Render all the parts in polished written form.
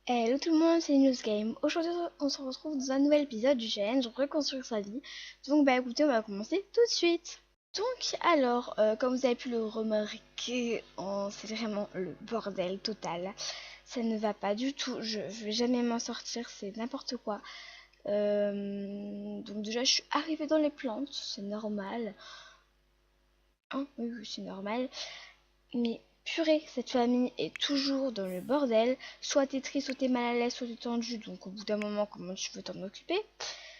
Hello tout le monde, c'est News Game. Aujourd'hui, on se retrouve dans un nouvel épisode du challenge Reconstruire sa vie. Donc, bah écoutez, on va commencer tout de suite. Donc, alors, comme vous avez pu le remarquer, c'est vraiment le bordel total. Ça ne va pas du tout. Je vais jamais m'en sortir, c'est n'importe quoi. Donc, déjà, je suis arrivée dans les plantes, c'est normal. Hein, oui, oui, c'est normal. Mais purée, cette famille est toujours dans le bordel. Soit t'es triste, soit t'es mal à l'aise, soit t'es tendu. Donc au bout d'un moment, comment tu veux t'en occuper?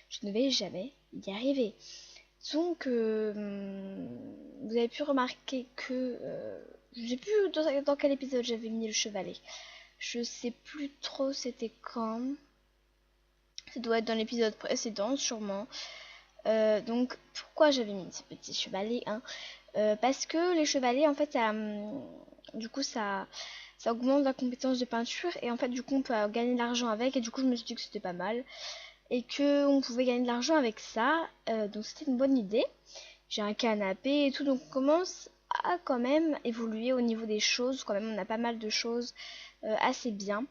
Je ne vais jamais y arriver. Donc vous avez pu remarquer que je sais plus dans quel épisode j'avais mis le chevalet. Je sais plus trop c'était quand. Ça doit être dans l'épisode précédent sûrement. Donc pourquoi j'avais mis ce petit chevalet, hein? Parce que les chevalets, en fait, du coup, ça augmente la compétence de peinture et en fait, du coup, on peut gagner de l'argent avec. Et du coup, je me suis dit que c'était pas mal et que on pouvait gagner de l'argent avec ça. Donc, c'était une bonne idée. J'ai un canapé et tout, donc on commence à quand même évoluer au niveau des choses. Quand même, on a pas mal de choses assez bien.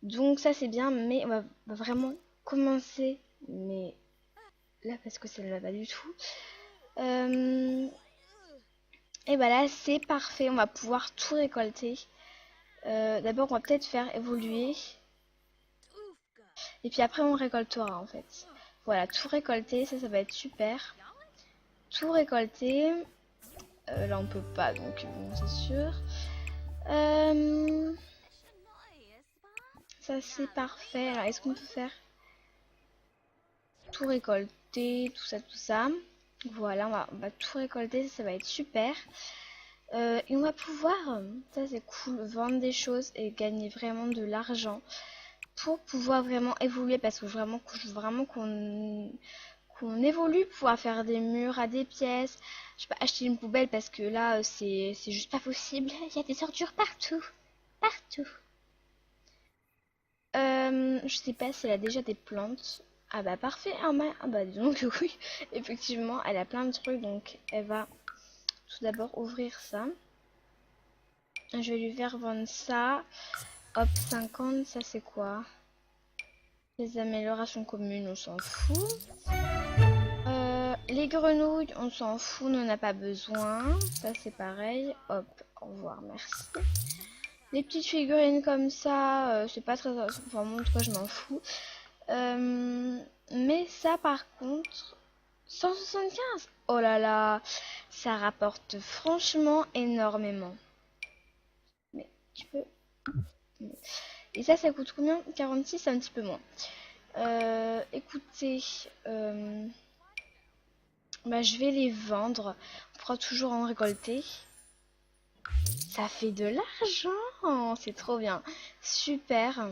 Donc, ça, c'est bien, mais on va vraiment commencer. Mais là, parce que ça ne va pas du tout. Et bah là, c'est parfait, on va pouvoir tout récolter. D'abord, on va peut-être faire évoluer. Et puis après, on récoltera en fait. Voilà, tout récolter, ça va être super. Tout récolter. Là, on peut pas, donc bon, c'est sûr. Euh, Ça, c'est parfait. Alors, est-ce qu'on peut faire tout récolter, tout ça, tout ça? Voilà, on va tout récolter, ça va être super. Et on va pouvoir, ça c'est cool, vendre des choses et gagner vraiment de l'argent pour pouvoir vraiment évoluer parce que je veux vraiment qu'on évolue, pouvoir faire des murs à des pièces. Je vais pas acheter une poubelle parce que là c'est juste pas possible. Il y a des ordures partout, partout. Je sais pas si elle a déjà des plantes. Ah bah parfait, ah bah dis donc oui, effectivement elle a plein de trucs donc elle va tout d'abord ouvrir ça. Je vais lui faire vendre ça. Hop, 50, ça c'est quoi? Les améliorations communes, on s'en fout. Les grenouilles, on s'en fout, on n'en a pas besoin. Ça c'est pareil. Hop, au revoir, merci. Les petites figurines comme ça, c'est pas très... Enfin, moi, en tout cas, je m'en fous. Mais ça, par contre, 175. Oh là là, ça rapporte franchement énormément. Mais tu peux... Et ça coûte combien? 46, c'est un petit peu moins. Écoutez, bah, je vais les vendre. On pourra toujours en récolter. Ça fait de l'argent. C'est trop bien. Super.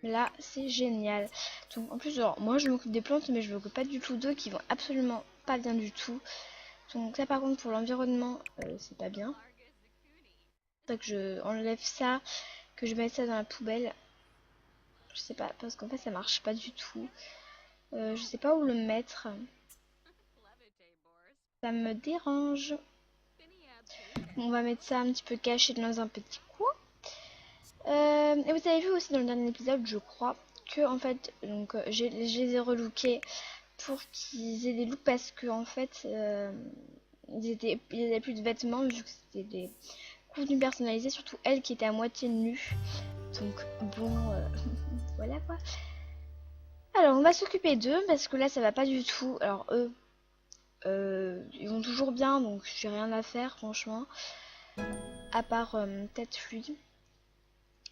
Là, c'est génial. Donc, en plus, alors, moi, je m'occupe des plantes, mais je m'occupe pas du tout d'eux qui vont absolument pas bien du tout. Donc, ça, par contre, pour l'environnement, c'est pas bien. Donc, je enlève ça, que je mette ça dans la poubelle. Je sais pas, parce qu'en fait, ça marche pas du tout. Je sais pas où le mettre. Ça me dérange. On va mettre ça un petit peu caché dans un petit coin. Et vous avez vu aussi dans le dernier épisode, je crois, que en fait, donc je les ai relookés pour qu'ils aient des looks parce que en fait, ils avaient plus de vêtements vu que c'était des contenus personnalisés, surtout elle qui était à moitié nue. Donc bon, voilà quoi. Alors on va s'occuper d'eux parce que là ça va pas du tout. Alors eux, ils vont toujours bien, donc j'ai rien à faire franchement, à part peut-être lui.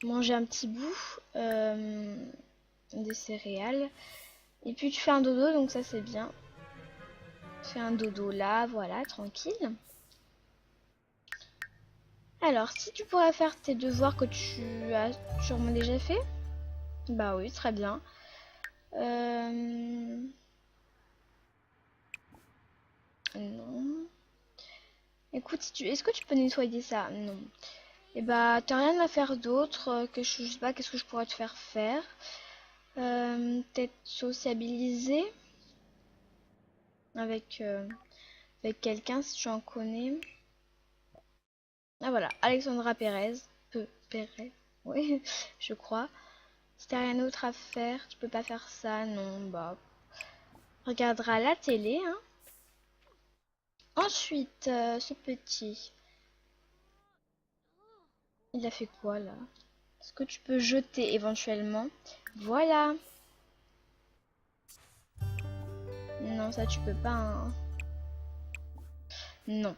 Manger un petit bout de céréales. Et puis tu fais un dodo, donc ça c'est bien. Fais un dodo là, voilà, tranquille. Alors, si tu pourrais faire tes devoirs que tu as sûrement déjà fait. Bah oui, très bien. Non. Écoute, est-ce que tu peux nettoyer ça? Non. Et bah, t'as rien à faire d'autre que je sais pas, qu'est-ce que je pourrais te faire faire? Peut-être sociabiliser avec, avec quelqu'un si tu en connais. Ah voilà, Alexandra Pérez. Pérez. Oui, je crois. Si t'as rien d'autre à faire, tu peux pas faire ça, non, bah... Regardera la télé, hein. Ensuite, ce petit... Il a fait quoi, là? Est-ce que tu peux jeter, éventuellement? Voilà. Non, ça, tu peux pas, hein. Non.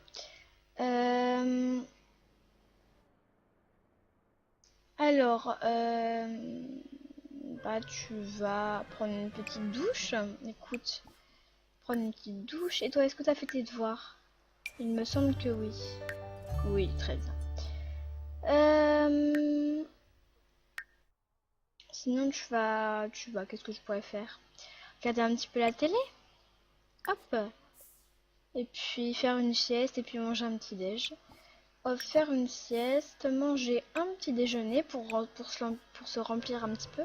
Euh... Alors, bah, tu vas prendre une petite douche. Écoute, prendre une petite douche. Et toi, est-ce que tu as fait tes devoirs? Il me semble que oui. Oui, très bien. Sinon, qu'est-ce que je pourrais faire? Regarder un petit peu la télé. Hop. Et puis faire une sieste et puis manger un petit déj. Faire une sieste, manger un petit déjeuner pour se remplir un petit peu.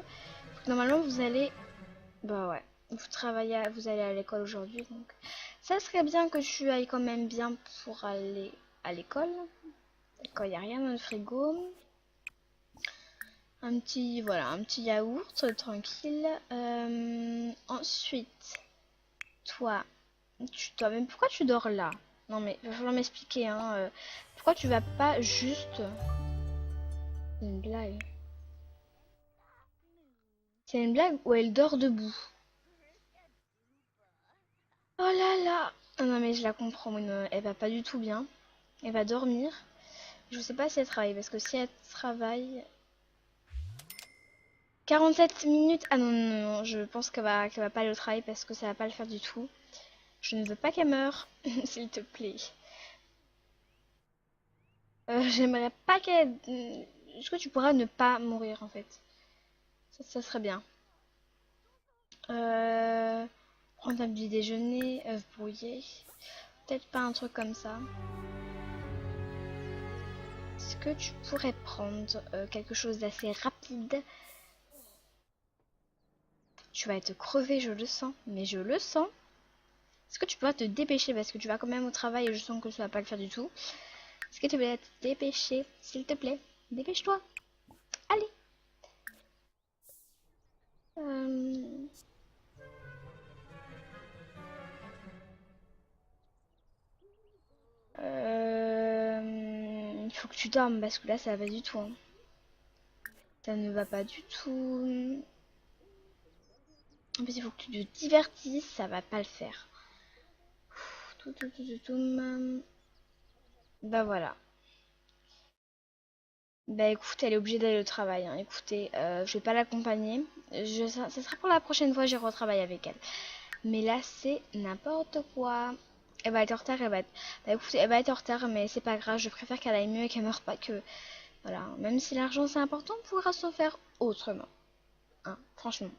Normalement, vous allez... Bah ouais, vous allez à l'école aujourd'hui, donc ça serait bien que tu ailles quand même bien pour aller à l'école. Quand il n'y a rien dans le frigo. Voilà, un petit yaourt, tranquille. Ensuite, toi, mais pourquoi tu dors là? Non mais, il va falloir m'expliquer, hein. Pourquoi tu vas pas juste... C'est une blague. C'est une blague où elle dort debout. Oh là là! Ah non mais je la comprends, oui, non, elle va pas du tout bien. Elle va dormir. Je sais pas si elle travaille, parce que si elle travaille... 47 minutes? Ah non, non, non, je pense qu'elle va pas aller au travail parce que ça va pas le faire du tout. Je ne veux pas qu'elle meure, s'il te plaît. J'aimerais pas qu'elle... Est-ce que tu pourras ne pas mourir, en fait? Ça serait bien. Prendre un petit déjeuner, œuf brouillé. Peut-être pas un truc comme ça. Est-ce que tu pourrais prendre quelque chose d'assez rapide? Tu vas être crevé, je le sens. Mais je le sens. Est-ce que tu pourras te dépêcher parce que tu vas quand même au travail et je sens que ça va pas le faire du tout. Est-ce que tu peux te dépêcher, s'il te plaît? Dépêche-toi. Allez. Euh... Il faut que tu dormes parce que là ça va pas du tout, hein. Ça ne va pas du tout. En plus il faut que tu te divertisses, ça va pas le faire. Bah voilà. Bah écoute, elle est obligée d'aller au travail, hein. Écoutez, je vais pas l'accompagner. Ça sera pour la prochaine fois, j'irai au travail avec elle. Mais là, c'est n'importe quoi. Elle va être en retard, Bah écoutez, elle va être en retard, mais c'est pas grave. Je préfère qu'elle aille mieux et qu'elle meure pas que... Voilà, même si l'argent c'est important, on pourra s'en faire autrement. Hein, franchement.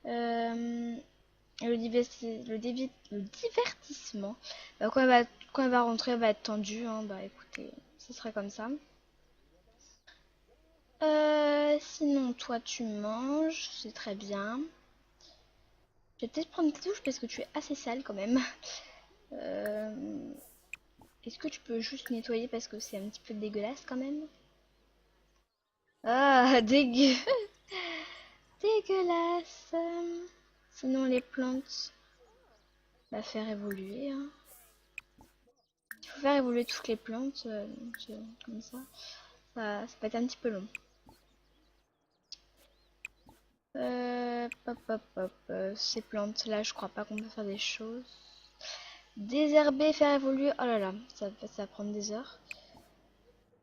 Le divertissement. Bah, quand elle va rentrer, elle va être tendue, hein. Bah écoutez, ce sera comme ça. Sinon, toi, tu manges, c'est très bien. Je vais peut-être prendre ta douche parce que tu es assez sale quand même. Est-ce que tu peux juste nettoyer parce que c'est un petit peu dégueulasse quand même? Ah, dégueu! Dégueulasse! Sinon, les plantes, bah, faire évoluer, hein. Il faut faire évoluer toutes les plantes, comme ça. Ça va être un petit peu long. Hop, hop, hop. Ces plantes-là, je crois pas qu'on peut faire des choses. Désherber, faire évoluer. Oh là là, ça va prendre des heures.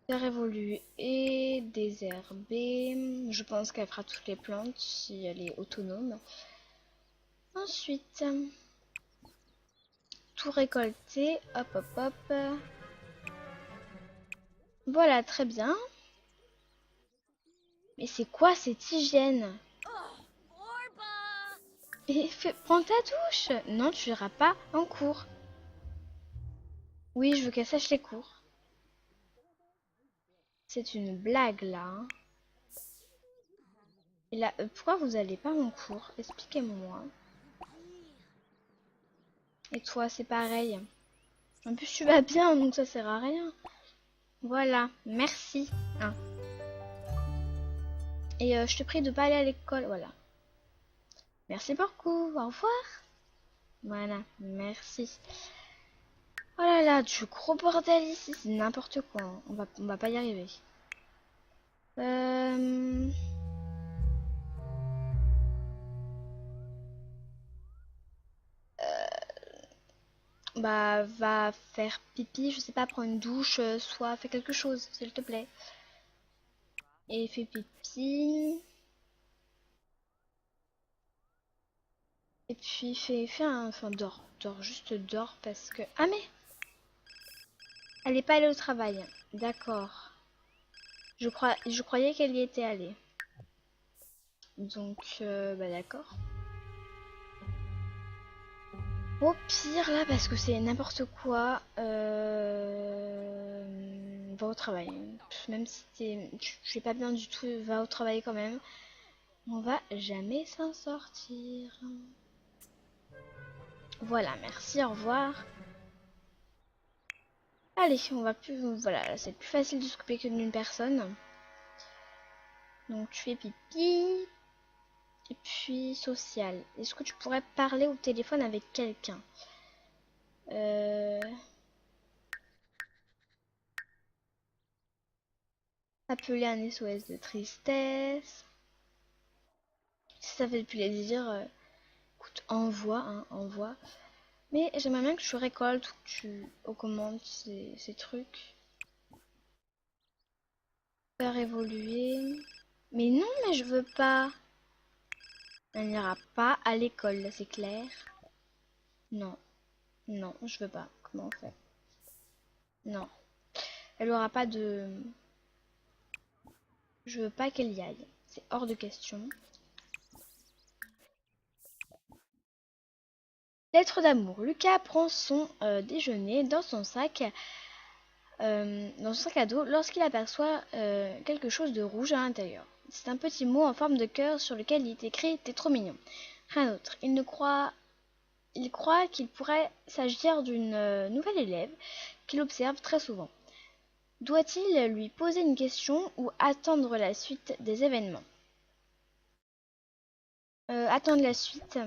Faire évoluer et désherber. Je pense qu'elle fera toutes les plantes si elle est autonome. Ensuite, tout récolter. Hop, hop, hop. Voilà, très bien. Mais c'est quoi cette hygiène? Et prends ta douche. Non, tu iras pas en cours. Oui, je veux qu'elle sache les cours. C'est une blague là, hein. Et là, pourquoi vous allez pas en cours? Expliquez-moi. Et toi, c'est pareil. En plus, tu vas bien, donc ça sert à rien. Voilà, merci. Hein. Et je te prie de pas aller à l'école. Voilà. Merci beaucoup. Au revoir. Voilà. Merci. Oh là là, du gros bordel ici. C'est n'importe quoi, hein. On va pas y arriver. Euh... Bah, va faire pipi, je sais pas, prendre une douche, soit fais quelque chose, s'il te plaît. Et fais pipi. Et puis fais un... Enfin, dors, juste dors parce que... Ah mais elle est pas allée au travail. D'accord. Je croyais qu'elle y était allée. Donc, bah d'accord. Au pire là, parce que c'est n'importe quoi, va au travail. Même si tu es pas bien du tout, va au travail quand même. On va jamais s'en sortir. Voilà, merci, au revoir. Allez, on va plus... Voilà, c'est plus facile de s'occuper que d'une personne. Donc tu fais pipi. Et puis social. Est-ce que tu pourrais parler au téléphone avec quelqu'un? Appeler un SOS de tristesse. Si ça fait plaisir, écoute, envoie, hein, envoie. Mais j'aimerais bien que tu récoltes ou que tu augmentes ces trucs. Faire évoluer. Mais non, mais je veux pas. Elle n'ira pas à l'école, c'est clair. Non, non, je veux pas. Comment on fait? Non. Elle aura pas de... Je veux pas qu'elle y aille. C'est hors de question. Lettre d'amour. Lucas prend son déjeuner dans son sac à dos lorsqu'il aperçoit quelque chose de rouge à l'intérieur. C'est un petit mot en forme de cœur sur lequel il est écrit « T'es trop mignon ». Rien d'autre. Il croit qu'il pourrait s'agir d'une nouvelle élève qu'il observe très souvent. Doit-il lui poser une question ou attendre la suite des événements? Attendre la suite.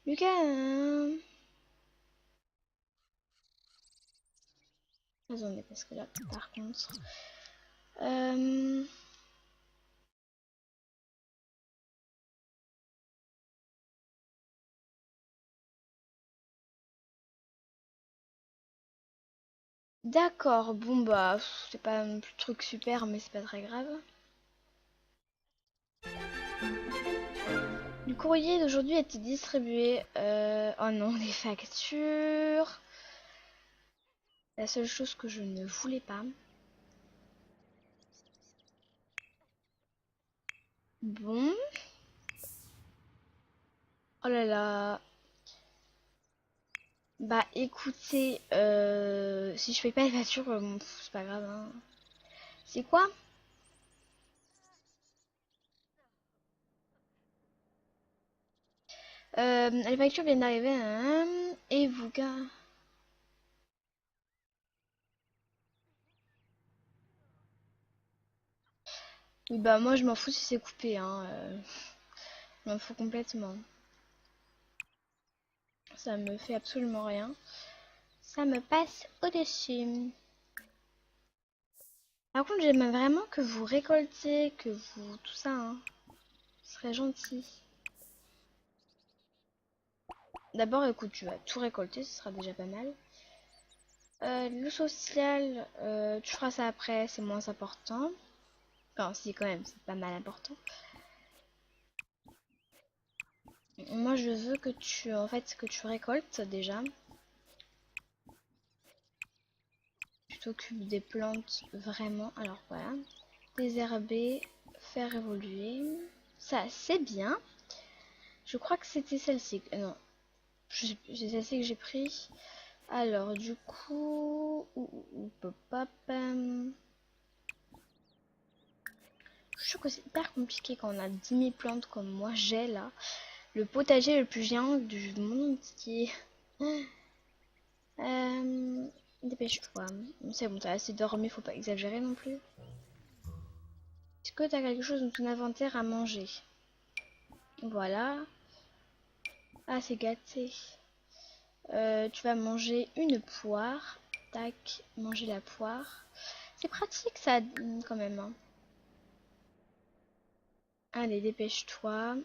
Lucas... Attendez, parce que là, par contre... Euh... D'accord, bon bah, c'est pas un truc super, mais c'est pas très grave. Le courrier d'aujourd'hui a été distribué. Oh non, les factures. La seule chose que je ne voulais pas. Bon. Oh là là. Bah écoutez, si je paye pas les factures, bon, c'est pas grave, hein. C'est quoi? Les factures viennent d'arriver, hein. Et vous, gars? Oui, bah moi je m'en fous si c'est coupé, hein. Je m'en fous complètement. Ça me fait absolument rien. Ça me passe au-dessus. Par contre, j'aimerais vraiment que vous récoltiez, que vous... Tout ça, hein. Ce serait gentil. D'abord, écoute, tu vas tout récolter, ce sera déjà pas mal. Le social, tu feras ça après, c'est moins important. Enfin, si, quand même, c'est pas mal important. Moi, je veux que tu, en fait, que tu récoltes déjà. Tu t'occupes des plantes vraiment. Alors, voilà. Désherber, faire évoluer. Ça, c'est bien. Je crois que c'était celle-ci. Non, c'est celle-ci que j'ai pris. Alors, du coup... Je trouve que c'est hyper compliqué quand on a 10 000 plantes comme moi j'ai là. Le potager le plus géant du monde entier. Dépêche-toi. C'est bon, t'as assez dormi, faut pas exagérer non plus. Est-ce que tu as quelque chose dans ton inventaire à manger? Voilà. Ah, c'est gâté. Tu vas manger une poire. Tac, manger la poire. C'est pratique ça, quand même. Hein. Allez, dépêche-toi.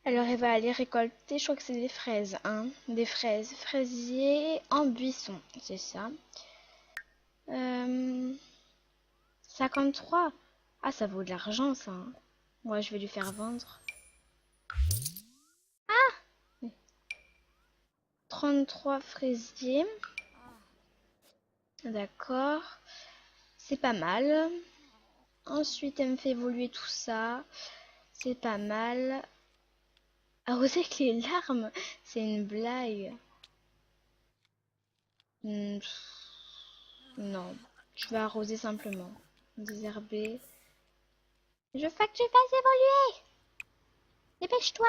Alors, elle va aller récolter, je crois que c'est des fraises, hein. Des fraises. Fraisier en buisson, c'est ça. 53. Ah, ça vaut de l'argent, ça. Hein. Moi, je vais lui faire vendre. 33 fraisiers. D'accord. C'est pas mal. Ensuite, elle me fait évoluer tout ça. C'est pas mal. Arroser avec les larmes, c'est une blague. Non, je vais arroser simplement. Désherber. Je veux que tu fasses évoluer. Dépêche-toi.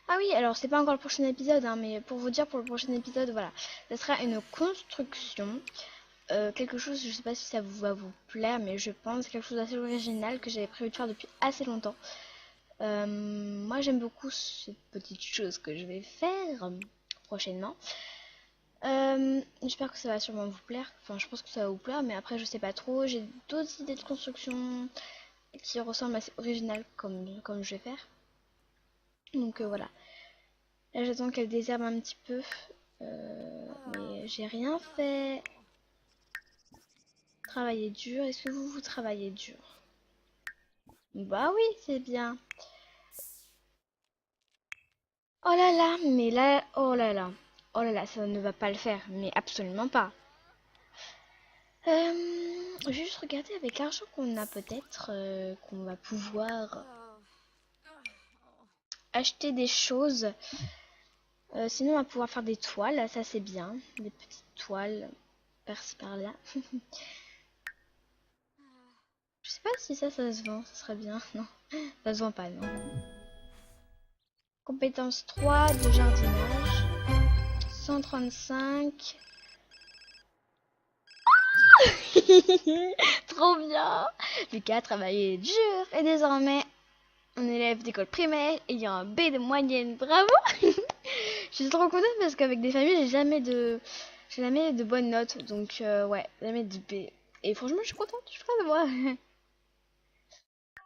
Ah oui, alors c'est pas encore le prochain épisode, hein, mais pour vous dire, pour le prochain épisode, voilà, ce sera une construction. Quelque chose, je sais pas si ça va vous plaire, mais je pense quelque chose d'assez original que j'avais prévu de faire depuis assez longtemps. Moi j'aime beaucoup cette petite chose que je vais faire prochainement. J'espère que ça va sûrement vous plaire. Enfin, je pense que ça va vous plaire, mais après je sais pas trop. J'ai d'autres idées de construction qui ressemblent assez originales comme je vais faire. Donc voilà. Là j'attends qu'elle désherbe un petit peu. Mais j'ai rien fait. Travailler dur. Est-ce que vous travaillez dur? Bah oui, c'est bien. Oh là là, mais là, oh là là. Oh là là, ça ne va pas le faire, mais absolument pas. Je vais juste regarder avec l'argent qu'on a peut-être qu'on va pouvoir acheter des choses. Sinon, on va pouvoir faire des toiles, ça c'est bien. Des petites toiles par-ci par-là. Je sais pas si ça se vend, ça serait bien. Non, ça se vend pas, non. Compétence 3 de jardinage. 135. Trop bien. Lucas a travaillé dur et désormais un élève d'école primaire ayant un B de moyenne. Bravo. Je suis trop contente parce qu'avec des familles j'ai jamais de bonnes notes, donc ouais, jamais de B. Et franchement je suis contente, je suis fière de moi.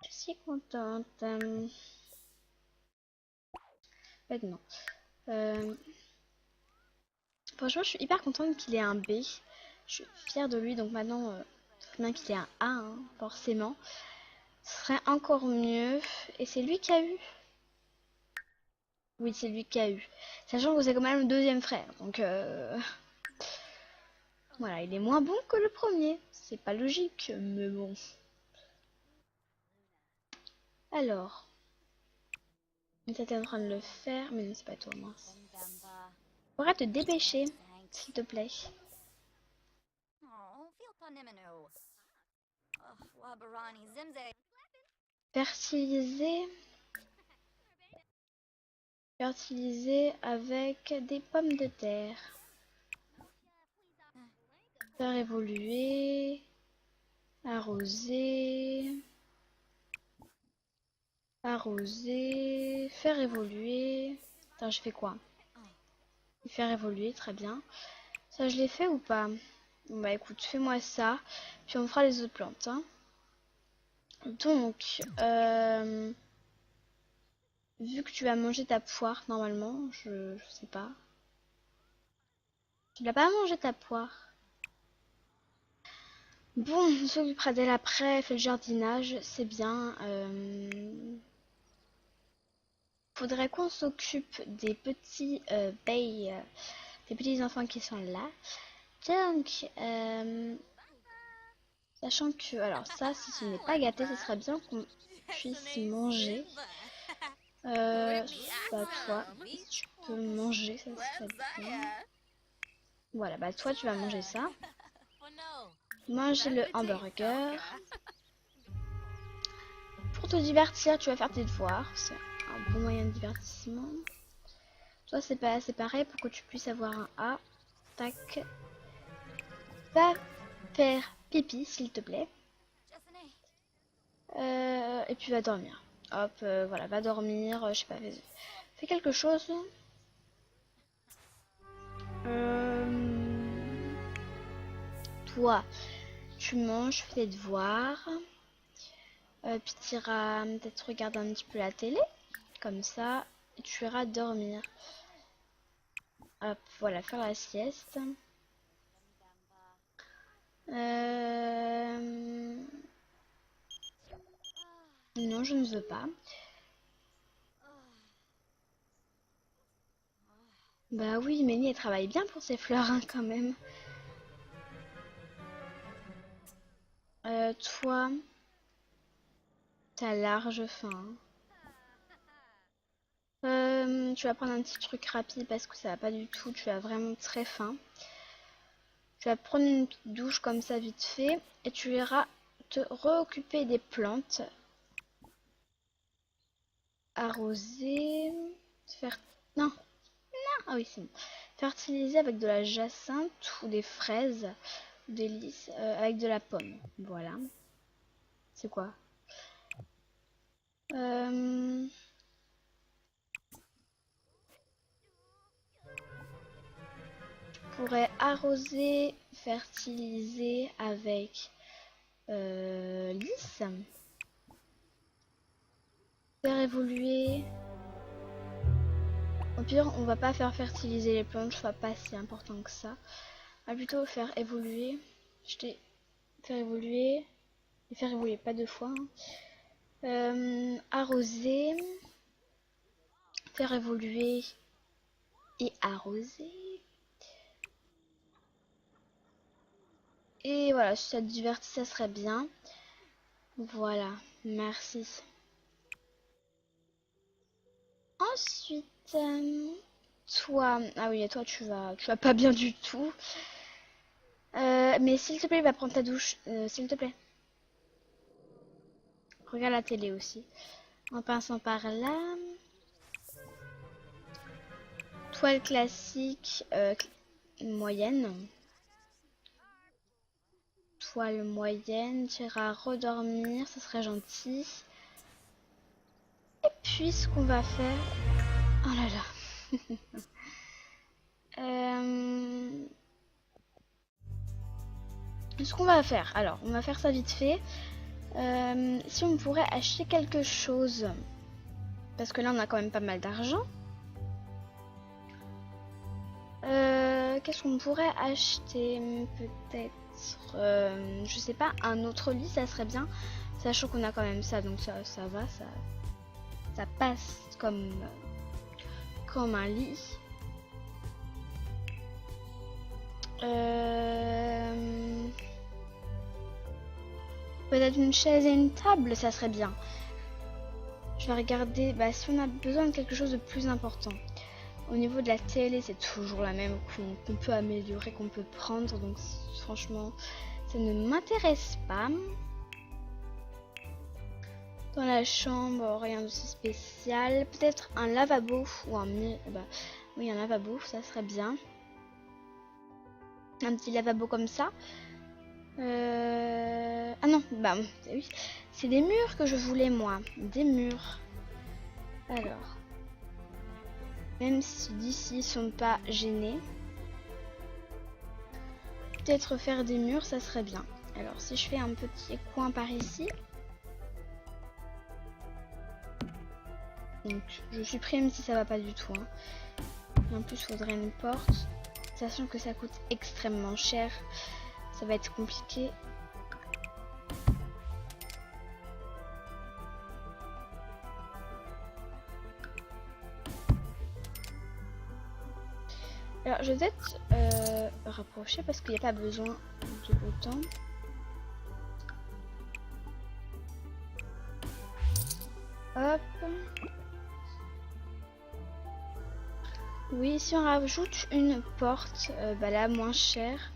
Je suis contente. Maintenant, franchement je suis hyper contente qu'il ait un B. Je suis fière de lui, donc maintenant faut bien qu'il ait un A, hein, forcément. Ce serait encore mieux. Et c'est lui qui a eu. Oui, c'est lui qui a eu. Sachant que c'est quand même le deuxième frère. Donc, voilà, il est moins bon que le premier. C'est pas logique, mais bon. Alors, t'étais en train de le faire, mais non, c'est pas toi, mince. Faudra te dépêcher, s'il te plaît. Fertiliser. Fertiliser avec des pommes de terre. Faire évoluer. Arroser. Arroser. Faire évoluer. Attends, je fais quoi? Faire évoluer, très bien. Ça, je l'ai fait ou pas? Bah écoute, fais-moi ça. Puis on fera les autres plantes. Hein. Donc, vu que tu vas manger ta poire, normalement, je sais pas. Tu l'as pas mangé ta poire? Bon, on s'occupera d'elle après, fait le jardinage, c'est bien. Faudrait qu'on s'occupe des petits des petits enfants qui sont là. Donc, sachant que, alors ça, si ce n'est pas gâté, ce serait bien qu'on puisse manger. Bah toi, si tu peux manger, ça serait bien. Voilà, bah toi tu vas manger ça. Manger le hamburger. te divertir, tu vas faire tes devoirs. C'est un bon moyen de divertissement. Toi, c'est pareil pour que tu puisses avoir un A. Tac. Va faire pipi, s'il te plaît. Et puis va dormir. Hop, voilà, va dormir. Je sais pas, fais quelque chose. Toi, tu manges, fais tes devoirs. Puis tu iras peut-être regarder un petit peu la télé. Comme ça, et tu iras dormir. Hop, voilà, faire la sieste. Non, je ne veux pas. Bah oui, Mélie, elle travaille bien pour ses fleurs, hein, quand même. Toi, t'as large faim. Tu vas prendre un petit truc rapide parce que ça va pas du tout. Tu as vraiment très faim. Tu vas prendre une petite douche comme ça vite fait. Et tu iras te réoccuper des plantes. Arroser. Faire... Non. Non. Ah oui, c'est bon. Fertiliser avec de la jacinthe ou des fraises. Ou des lys. Avec de la pomme. Voilà. C'est quoi? Pourrait arroser, fertiliser avec lys. Faire évoluer. Au pire, on va pas faire fertiliser les plantes, ce n'est pas si important que ça. On va plutôt faire évoluer. Faire évoluer. Et faire évoluer, pas deux fois. Hein. Arroser. Faire évoluer. Et arroser. Et voilà, si ça te divertit, ça serait bien. Voilà, merci. Ensuite, toi, ah oui, toi tu vas pas bien du tout. Mais s'il te plaît, va prendre ta douche, s'il te plaît. Regarde la télé aussi. En passant par là. Toile classique, moyenne. Toile moyenne, tu iras redormir, ça serait gentil. Et puis ce qu'on va faire... Oh là là. Ce qu'on va faire, alors on va faire ça vite fait. Si on pourrait acheter quelque chose, parce que là on a quand même pas mal d'argent. Qu'est-ce qu'on pourrait acheter? Peut-être, je sais pas, un autre lit, ça serait bien. Sachant qu'on a quand même ça, donc ça va, ça passe comme un lit. Peut-être une chaise et une table, ça serait bien. Je vais regarder si on a besoin de quelque chose de plus important. Au niveau de la télé, c'est toujours la même qu'on peut améliorer, qu'on peut prendre. Donc franchement, ça ne m'intéresse pas. Dans la chambre, rien d'aussi spécial. Peut-être un lavabo ou un... oui, un lavabo, ça serait bien. Un petit lavabo comme ça. Ah non, oui. C'est des murs que je voulais, moi. Des murs. Alors. Même si d'ici ils sont pas gênés. Peut-être faire des murs, ça serait bien. Alors, si je fais un petit coin par ici. Donc, je supprime si ça va pas du tout. Hein. En plus, il faudrait une porte. Sachant que ça coûte extrêmement cher. Ça va être compliqué. Alors, je vais peut-être rapprocher parce qu'il n'y a pas besoin de autant. Hop. Oui, si on rajoute une porte, là, moins cher.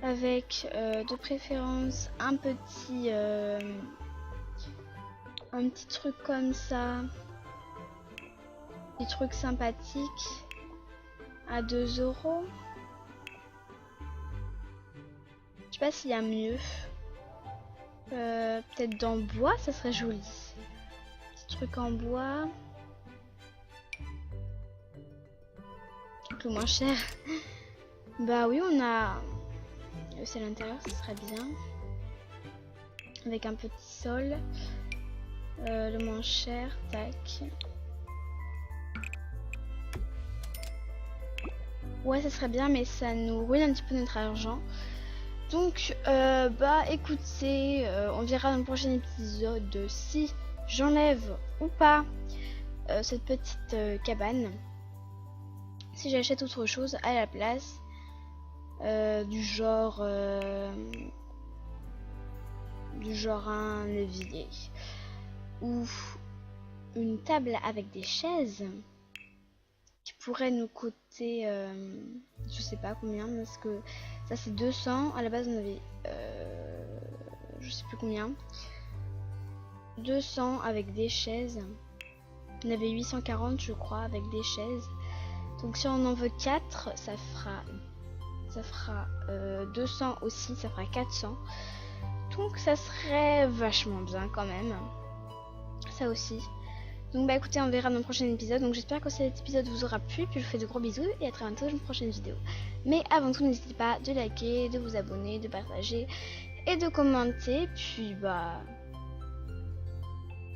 avec de préférence un petit truc comme ça, des trucs sympathiques à 2 €. Je sais pas s'il y a mieux. Peut-être dans bois, ça serait joli. Petit truc en bois. Donc le moins cher. Bah oui, on a c'est à l'intérieur, ça serait bien. Avec un petit sol. Le moins cher, tac. Ouais, ça serait bien, mais ça nous ruine un petit peu notre argent. Donc, bah écoutez, on verra dans le prochain épisode si j'enlève ou pas cette petite cabane. Si j'achète autre chose à la place, du genre un évier ou une table avec des chaises qui pourrait nous coûter je sais pas combien, parce que ça c'est 200, à la base on avait je sais plus combien, 200 avec des chaises, on avait 840 je crois avec des chaises. Donc si on en veut 4, ça fera 200 aussi, ça fera 400. Donc ça serait vachement bien quand même. Ça aussi. Donc bah écoutez, on verra dans le prochain épisode. Donc j'espère que cet épisode vous aura plu. Puis je vous fais de gros bisous et à très bientôt dans une prochaine vidéo. Mais avant tout, n'hésitez pas de liker, de vous abonner, de partager et de commenter. Puis bah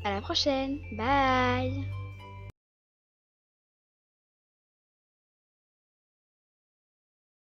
à la prochaine. Bye.